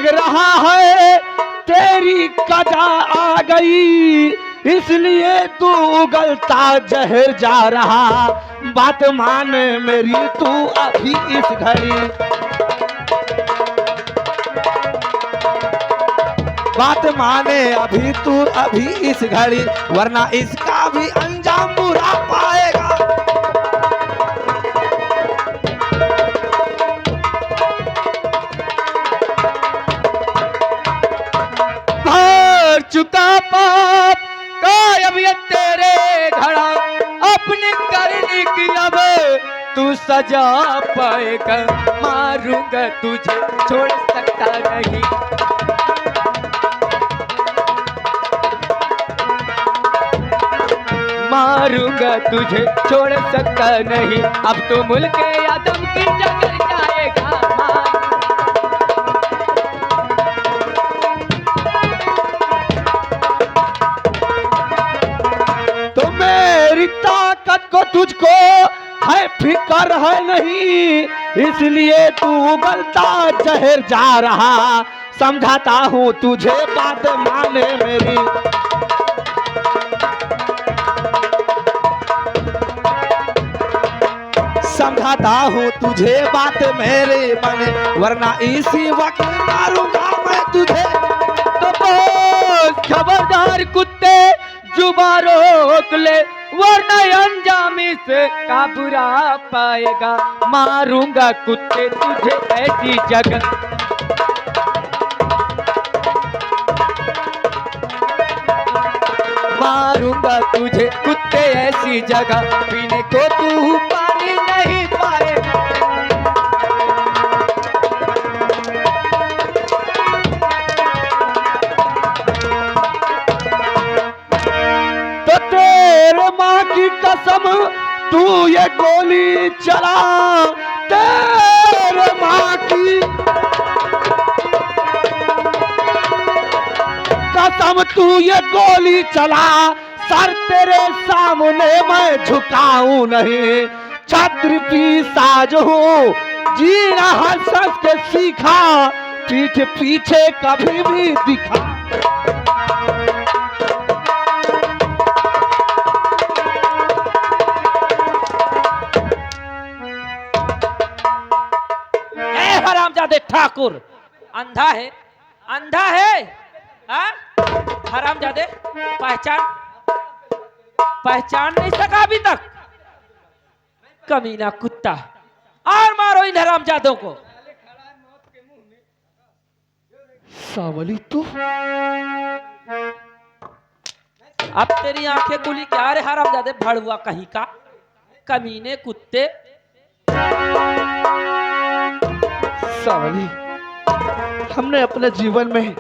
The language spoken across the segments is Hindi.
लग रहा है तेरी कजा आ गई, इसलिए तू उगलता जहर जा रहा। बात मान मेरी तू अभी इस घड़ी, बात माने अभी तू अभी इस घड़ी, वरना इसका भी अंजाम बुरा पाएगा। भर चुका पाप का अब ये तेरे घड़ा, अपने करने की अब तू सजा पाएगा। मारूंगा तुझे छोड़ सकता नहीं, मारूंगा तुझे छोड़ सकता नहीं। अब तो मुल्क आदम की जगह जाएगा। तो मेरी ताकत को तुझको है फिक्र है नहीं, इसलिए तू उगलता जहर जा रहा। समझाता हूँ तुझे बात माने मेरी, समझाता हूँ तुझे बात मेरे मन, वरना इसी वक्त मारूंगा मैं तुझे। तो बोल खबरदार कुत्ते जुबा रोक ले, वरना अंजामी से का बुरा पाएगा। मारूंगा कुत्ते तुझे ऐसी जगह, मारूंगा तुझे कुत्ते ऐसी जगह, पीने को तू पानी नहीं पाएगा। तो तेरे माँ की कसम तू ये गोली चला, तेरे माँ की कसम तू ये गोली चला, सर तेरे सामने मैं झुकाऊं नहीं। छत्र साज हूँ, जीना हंस के सीखा, पीठ पीछे कभी भी दिखा। हरामजादे ठाकुर, अंधा है, अंधा है। हरामजादे पहचान नहीं सका अभी तक। कमीना कुत्ता, और मारो इन हरामजादों को। सावली तू अब तेरी आंखें खुली क्या रे हरामजादे भड़ुआ कहीं का, कमीने कुत्ते। सावली, हमने अपने जीवन में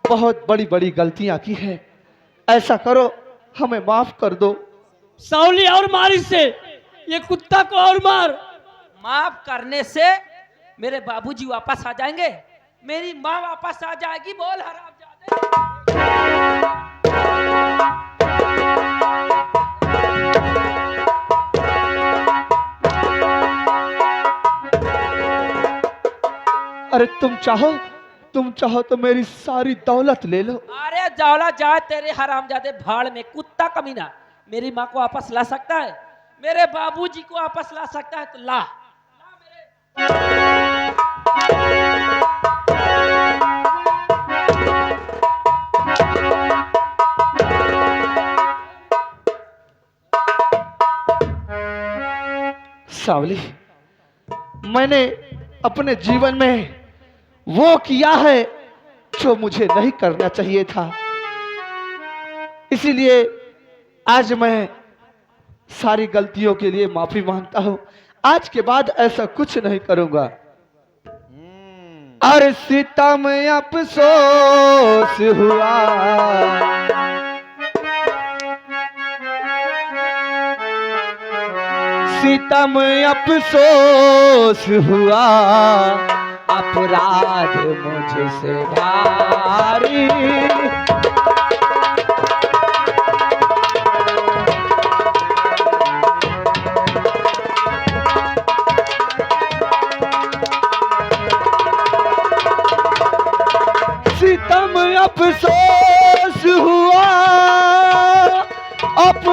बहुत बड़ी बड़ी गलतियां की है, ऐसा करो हमें माफ कर दो। सावली और मार इसे, ये कुत्ता को और मार। माफ करने से मेरे बाबूजी वापस आ जाएंगे, मेरी माँ वापस आ जाएगी। बोल हरामजादे। अरे तुम चाहो तो मेरी सारी दौलत ले लो। अरे जावला जाए तेरे हरामजादे भाड़ में, कुत्ता कमीना। मेरी माँ को वापस ला सकता है, मेरे बाबूजी को वापस ला सकता है, तो ला। सावली, मैंने अपने जीवन में वो किया है जो मुझे नहीं करना चाहिए था, इसीलिए आज मैं सारी गलतियों के लिए माफी मांगता हूं। आज के बाद ऐसा कुछ नहीं करूंगा। और सितम अफसोस हुआ, सितम अफसोस हुआ, अपराध मुझसे भारी।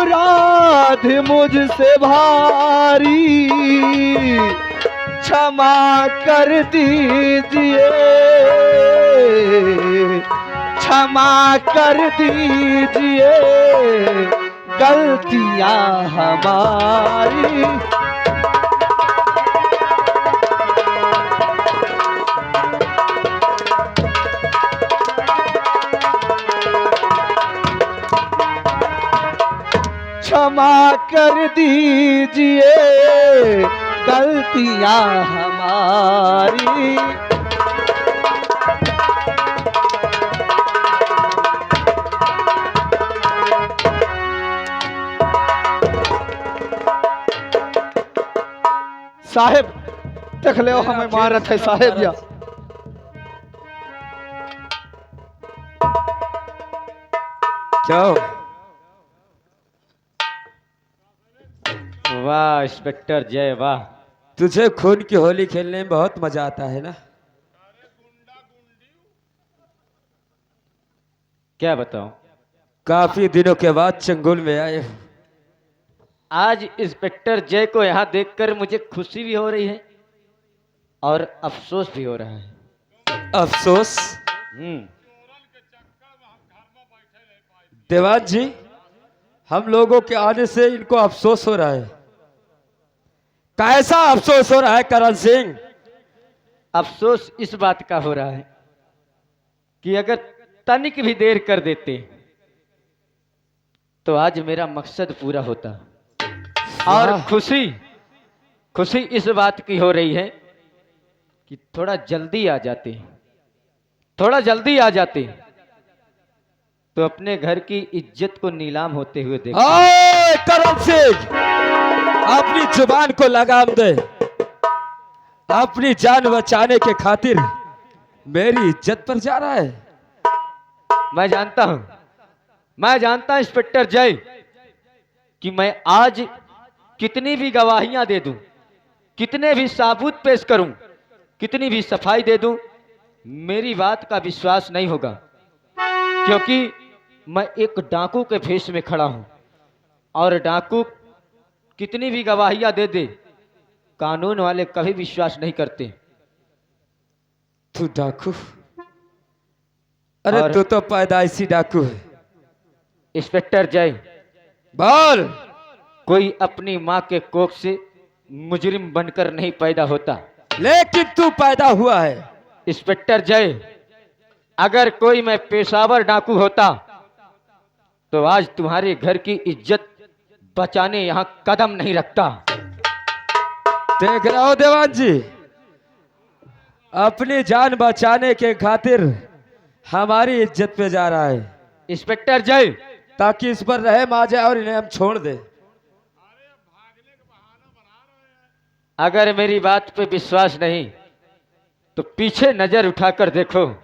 अपराध मुझसे भारी क्षमा कर दीजिए, क्षमा कर दीजिए गलतियां हमारी। क्षमा कर दीजिए गलतियां हमारी। साहेब देख ले हमें मारत है साहेब या। क्यों? वाह इंस्पेक्टर जय वाह। तुझे खून की होली खेलने में बहुत मजा आता है ना? क्या बताऊं, काफी दिनों के बाद चंगुल में आए हो। आज इंस्पेक्टर जय को यहाँ देखकर मुझे खुशी भी हो रही है और अफसोस भी हो रहा है। अफसोस? हम्म। देवान जी, हम लोगों के आने से इनको अफसोस हो रहा है। कैसा अफसोस हो रहा है करण सिंह? अफसोस इस बात का हो रहा है कि अगर तनिक भी देर कर देते तो आज मेरा मकसद पूरा होता। और वाह। खुशी इस बात की हो रही है कि थोड़ा जल्दी आ जाते, थोड़ा जल्दी आ जाते तो अपने घर की इज्जत को नीलाम होते हुए देख। ओए करण सिंह, अपनी जुबान को लगाम दे। अपनी जान बचाने के खातिर मेरी इज्जत पर जा रहा है। मैं जानता हूं इंस्पेक्टर जय कि मैं आज कितनी भी गवाहियां दे दूं, कितने भी सबूत पेश करूं, कितनी भी सफाई दे दूं, मेरी बात का विश्वास नहीं होगा, क्योंकि मैं एक डाकू के भेष में खड़ा हूं और डाकू कितनी भी गवाहियां दे दे, कानून वाले कभी विश्वास नहीं करते। तू डाकू? अरे और- तू तो पैदाइशी डाकू है। इंस्पेक्टर जय, बोल। कोई अपनी मां के कोख से मुजरिम बनकर नहीं पैदा होता। लेकिन तू पैदा हुआ है। इंस्पेक्टर जय, अगर कोई मैं पेशावर डाकू होता तो आज तुम्हारे घर की इज्जत बचाने यहां कदम नहीं रखता। देख रहे हो देवान जी, अपनी जान बचाने के खातिर हमारी इज्जत पे जा रहा है, इंस्पेक्टर जय, ताकि इस पर रहम आ जाए और इन्हें हम छोड़ दे। अगर मेरी बात पे विश्वास नहीं तो पीछे नजर उठाकर देखो।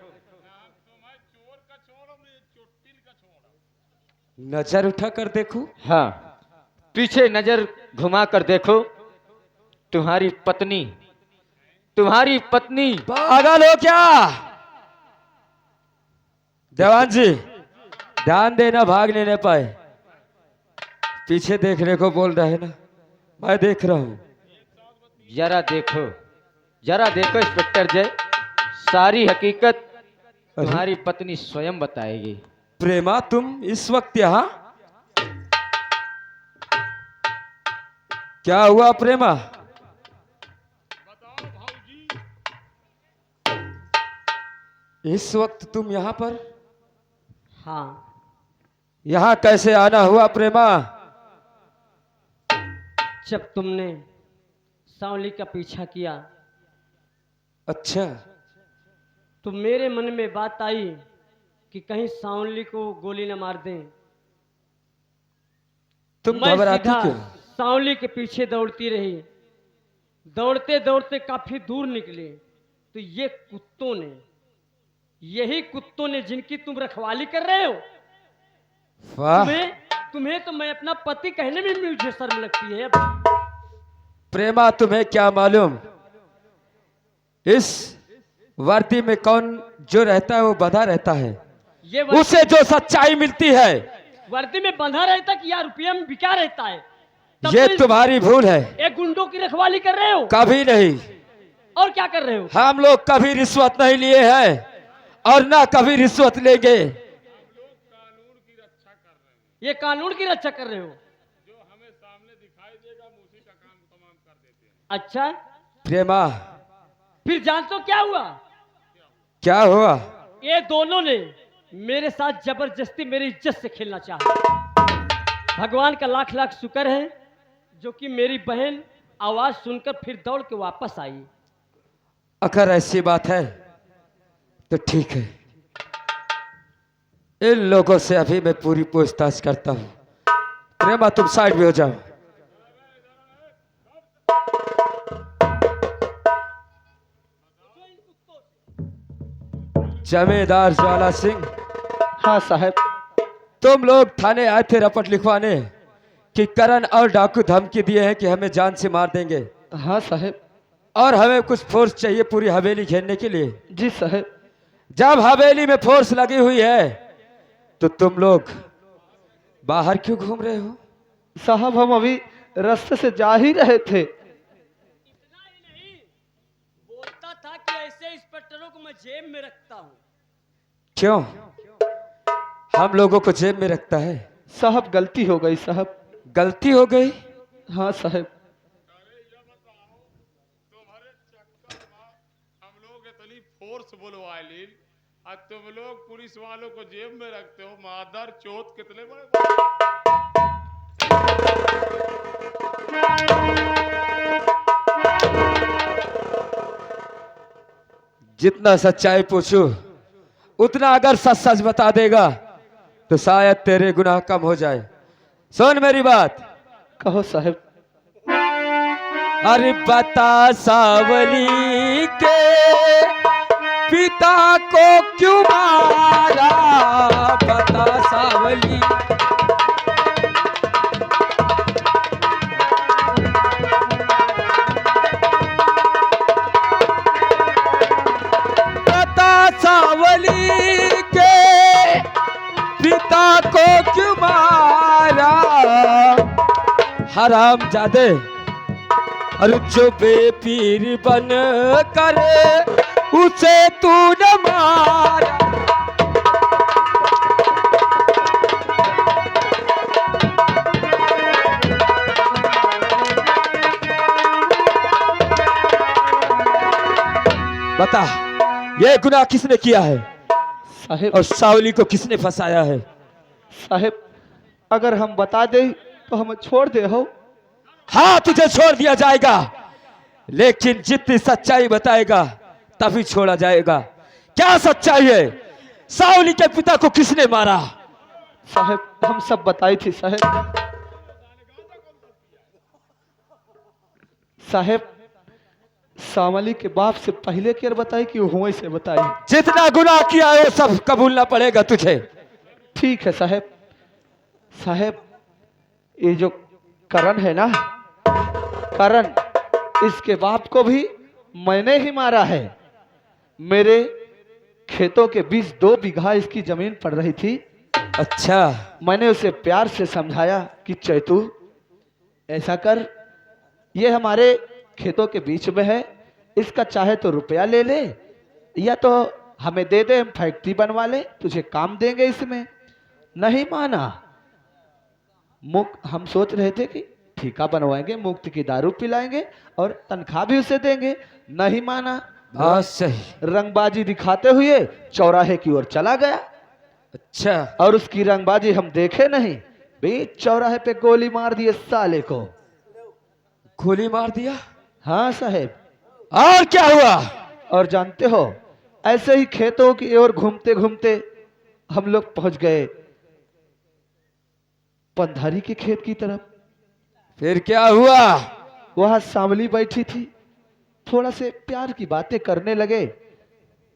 नजर उठा कर देखो? हाँ, पीछे नजर घुमा कर देखो। तुम्हारी पत्नी पागल हो क्या? देवान जी, ध्यान देना, भाग नहीं पाए। पीछे देखने को बोल रहे हैं ना, मैं देख रहा हूं। जरा देखो इंस्पेक्टर जय, सारी हकीकत तुम्हारी पत्नी स्वयं बताएगी। प्रेमा, तुम इस वक्त यहाँ? क्या हुआ प्रेमा? इस वक्त तुम यहाँ पर? हाँ, यहाँ कैसे आना हुआ प्रेमा? जब तुमने सांवली का पीछा किया अच्छा, तो मेरे मन में बात आई कि कहीं सांवली को गोली न मार दें। तुम मैं घबराती सीधा क्यों? सांवली के पीछे दौड़ती रही। दौड़ते दौड़ते काफी दूर निकले तो यही कुत्तों ने जिनकी तुम रखवाली कर रहे हो, वाह तुम्हें तो मैं अपना पति कहने में मुझे शर्म लगती है। अब प्रेमा, तुम्हें क्या मालूम इस वर्दी में कौन जो रहता है वो बधा रहता है। ये वर्दी- उसे जो सच्चाई मिलती है वर्दी में बंधा रहता कि या रुपये में बिका रहता है? तब ये तो तुम्हारी भूल है। एक गुंडों की रखवाली कर रहे हो कभी नहीं। और क्या कर रहे हो? हम लोग कभी रिश्वत नहीं लिए हैं और ना कभी रिश्वत लेंगे। ये कानून की रक्षा कर रहे हो? जो हमें सामने दिखाई देगा हम उसी का काम तमाम कर देते हैं। अच्छा, प्रेमा, फिर जान तो क्या हुआ? क्या हुआ? ये दोनों ने मेरे साथ जबरदस्ती मेरी इज्जत से खेलना चाहा। भगवान का लाख लाख शुक्र है जो कि मेरी बहन आवाज सुनकर फिर दौड़ के वापस आई। अगर ऐसी बात है तो ठीक है। इन लोगों से अभी मैं पूरी पूछताछ करता हूं। प्रेमा, तुम साइड में हो जाओ। जमींदार ज्वाला सिंह, हाँ साहब। तुम लोग थाने आए थे रपट लिखवाने कि करण और डाकू धमकी दिए हैं कि हमें जान से मार देंगे हाँ साहब। और हमें कुछ फोर्स चाहिए पूरी हवेली घेरने के लिए। जी साहब। जब हवेली में फोर्स लगी हुई है तो तुम लोग बाहर क्यों घूम रहे हो? साहब हम अभी रास्ते से जा ही रहे थे। इतना ही नहीं, बोलता था कि ऐसे इंस्पेक्टरों को मैं जेब में रखता हूँ। क्यों? हम लोगों को जेब में रखता है? साहब गलती हो गई साहब। गलती हो गई? हाँ साहब। तुम्हारे चक्कर में हम लोग इतनी फोर्स बुलवाए लीन और तुम लोग पुलिस वालों को जेब में रखते हो। मादर चौथ कितने बड़े। जितना सच्चाई पूछू उतना अगर सच सच बता देगा तो शायद तेरे गुनाह कम हो जाए। सुन मेरी बात। कहो साहब। अरे बता सावली के पिता को क्यों मारा? बता सावली। बता सावली के पिता को क्यों मारा? हराम जादे, और जो बेपीर बन करे उसे तू न मारा। बता, ये गुनाह किसने किया है साहब। और सावली को किसने फंसाया है? साहब अगर हम बता दें तो हमें छोड़ दे हो। हाँ, तुझे छोड़ दिया जाएगा, लेकिन जितनी सच्चाई बताएगा तभी छोड़ा जाएगा। क्या सच्चाई है? सावली के पिता को किसने मारा? साहब हम सब बताई थी साहब। साहब सावली के बाप से पहले केर बताई कि हुए से बताई? जितना गुनाह किया है वो सब कबूलना पड़ेगा तुझे। ठीक है साहब। साहब ये जो करण है ना, करण, इसके बाप को भी मैंने ही मारा है। मेरे खेतों के बीच 2 बीघा इसकी जमीन पड़ रही थी। अच्छा, मैंने उसे प्यार से समझाया कि चैतू ऐसा कर, ये हमारे खेतों के बीच में है, इसका चाहे तो रुपया ले ले या तो हमें दे दे, हम फैक्ट्री बनवा ले, तुझे काम देंगे इसमें। नहीं माना। हम सोच रहे थे कि ठीका बनवाएंगे, मुफ्त की दारू पिलाएंगे और तनख्वाह भी उसे देंगे। नहीं माना। बहुत सही। रंगबाजी दिखाते हुए चौराहे की ओर चला गया। अच्छा, और उसकी रंगबाजी हम देखे नहीं, बीच चौराहे पे गोली मार दिए साले को। गोली मार दिया? हाँ साहब। और क्या हुआ? और जानते हो, ऐसे ही खेतों की ओर घूमते घूमते हम लोग पहुंच गए पंधारी के खेत की तरफ। फिर क्या हुआ? वहां सांवली बैठी थी, थोड़ा से प्यार की बातें करने लगे।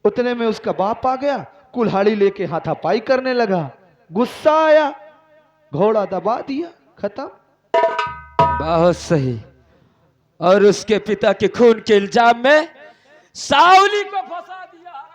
उतने में उसका बाप आ गया, कुल्हाड़ी लेके हाथापाई करने लगा। गुस्सा आया, घोड़ा दबा दिया, खत्म। बहुत सही। और उसके पिता के खून के इल्जाम में सावली को फंसा दिया।